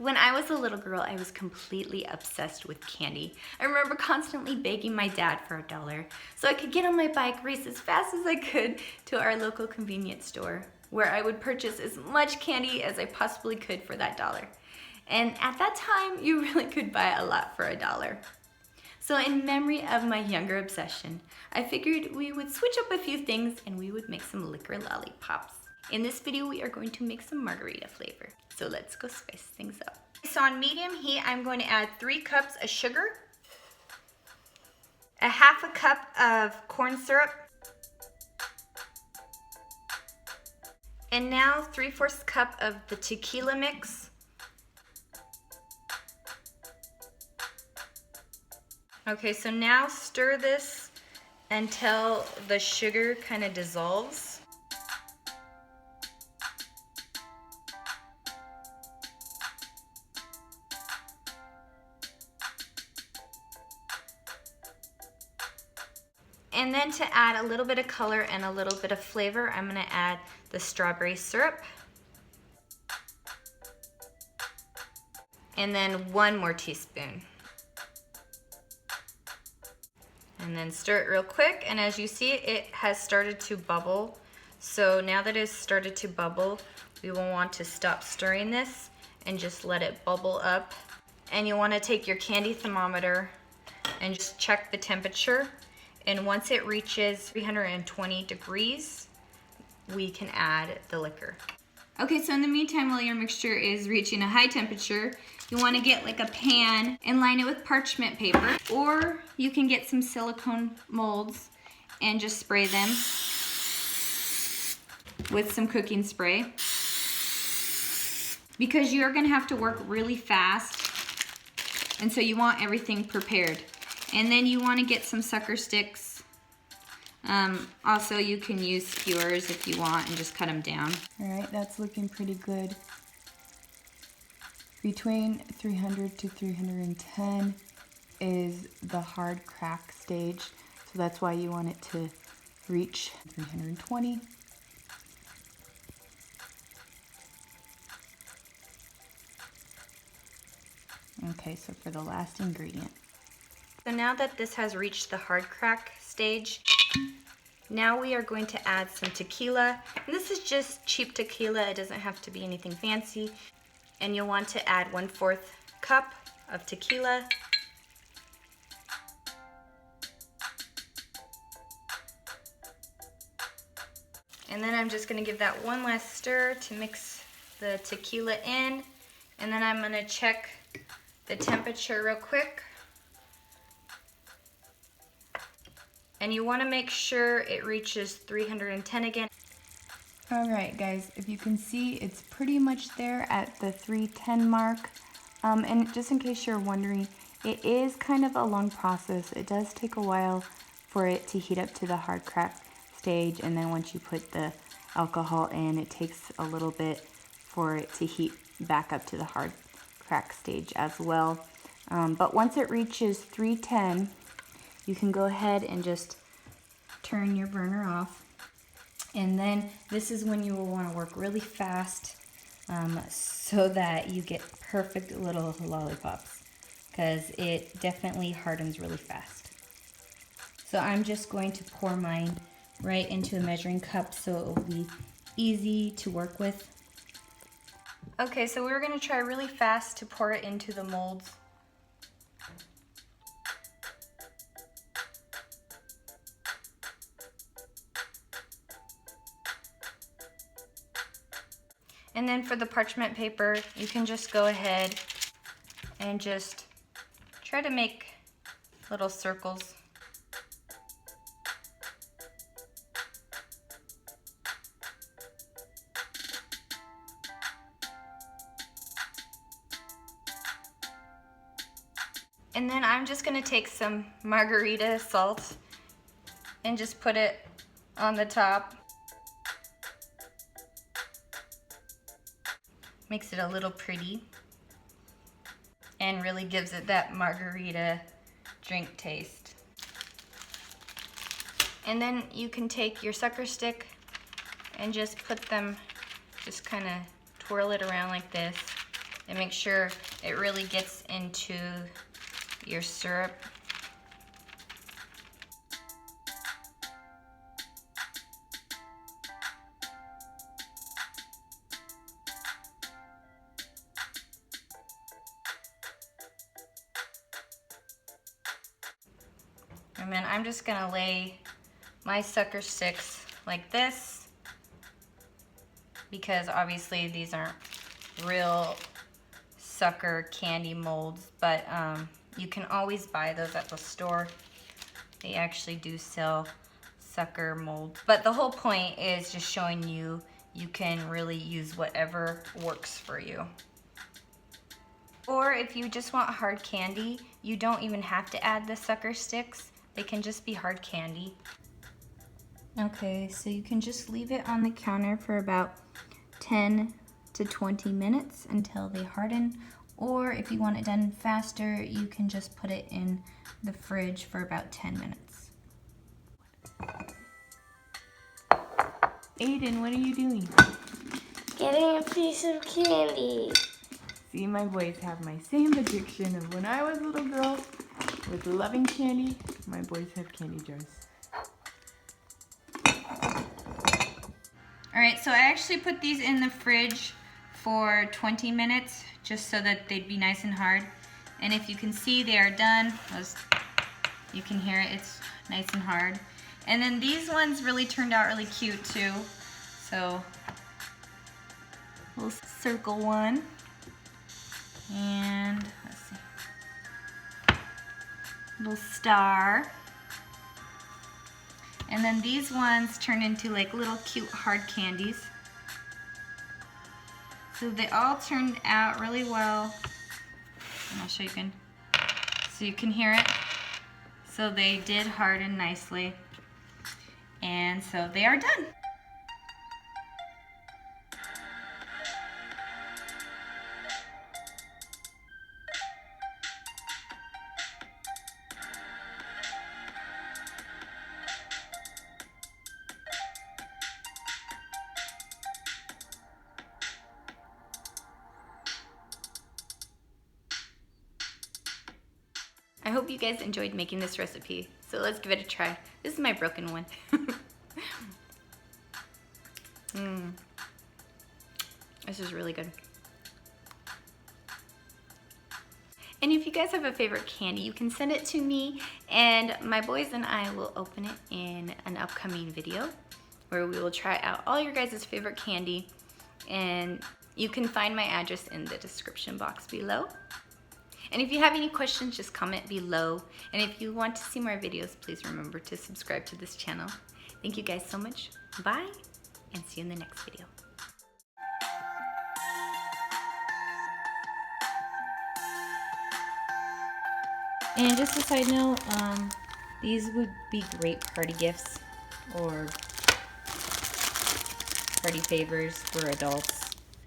When I was a little girl, I was completely obsessed with candy. I remember constantly begging my dad for $1 so I could get on my bike, race as fast as I could to our local convenience store, where I would purchase as much candy as I possibly could for that $1. And at that time, you really could buy a lot for $1. So in memory of my younger obsession, I figured we would switch up a few things and we would make some liquor lollipops. In this video, we are going to make some margarita flavor. So let's go spice things up. So on medium heat, I'm going to add 3 cups of sugar, a half a cup of corn syrup, and now 3/4 cup of the tequila mix. Okay, so now stir this until the sugar kind of dissolves. And then to add a little bit of color and a little bit of flavor, I'm gonna add the strawberry syrup. And then 1 more teaspoon. And then stir it real quick, and as you see, it has started to bubble. So now that it's started to bubble, we will want to stop stirring this and just let it bubble up. And you want to take your candy thermometer and just check the temperature. And once it reaches 320 degrees, we can add the liquor. Okay, so in the meantime, while your mixture is reaching a high temperature, you want to get like a pan and line it with parchment paper, or you can get some silicone molds and just spray them with some cooking spray. Because you're going to have to work really fast, and so you want everything prepared. And then you want to get some sucker sticks. Also, you can use skewers if you want and just cut them down. All right, that's looking pretty good. Between 300 to 310 is the hard crack stage, so that's why you want it to reach 320. Okay, so for the last ingredient. So now that this has reached the hard crack stage, now we are going to add some tequila. And this is just cheap tequila, it doesn't have to be anything fancy. And you'll want to add 1/4 cup of tequila. And then I'm just gonna give that one last stir to mix the tequila in. And then I'm gonna check the temperature real quick. And you want to make sure it reaches 310 again. All right, guys, if you can see, it's pretty much there at the 310 mark. And just in case you're wondering, it is kind of a long process. It does take a while for it to heat up to the hard crack stage, and then once you put the alcohol in, it takes a little bit for it to heat back up to the hard crack stage as well. But once it reaches 310, you can go ahead and just turn your burner off. And then this is when you will want to work really fast so that you get perfect little lollipops, because it definitely hardens really fast. So I'm just going to pour mine right into a measuring cup so it will be easy to work with. Okay, so we're going to try really fast to pour it into the molds. And then for the parchment paper, you can just go ahead and just try to make little circles. And then I'm just gonna take some margarita salt and just put it on the top. Makes it a little pretty and really gives it that margarita drink taste. And then you can take your sucker stick and just put them, just kind of twirl it around like this, and make sure it really gets into your syrup. And then I'm just gonna lay my sucker sticks like this, because obviously these aren't real sucker candy molds, but you can always buy those at the store. They actually do sell sucker molds. But the whole point is just showing you can really use whatever works for you. Or if you just want hard candy, you don't even have to add the sucker sticks. They can just be hard candy. Okay, so you can just leave it on the counter for about 10 to 20 minutes until they harden. Or if you want it done faster, you can just put it in the fridge for about 10 minutes. Aiden, what are you doing? Getting a piece of candy. See, my boys have my same addiction of when I was a little girl with loving candy. My boys have candy jars. All right, so I actually put these in the fridge for 20 minutes just so that they'd be nice and hard. And if you can see, they are done. You can hear it, it's nice and hard. And then these ones really turned out really cute too. So we'll circle one. And let's see, little star. And then these ones turn into like little cute hard candies. So they all turned out really well. And I'll show you again, so you can hear it. So they did harden nicely. And so they are done. I hope you guys enjoyed making this recipe, so let's give it a try. This is my broken one. This is really good. And if you guys have a favorite candy, you can send it to me, and my boys and I will open it in an upcoming video where we will try out all your guys' favorite candy, and you can find my address in the description box below. And if you have any questions, just comment below. And if you want to see more videos, please remember to subscribe to this channel. Thank you guys so much. Bye, and see you in the next video. And just a side note, these would be great party gifts or party favors for adults.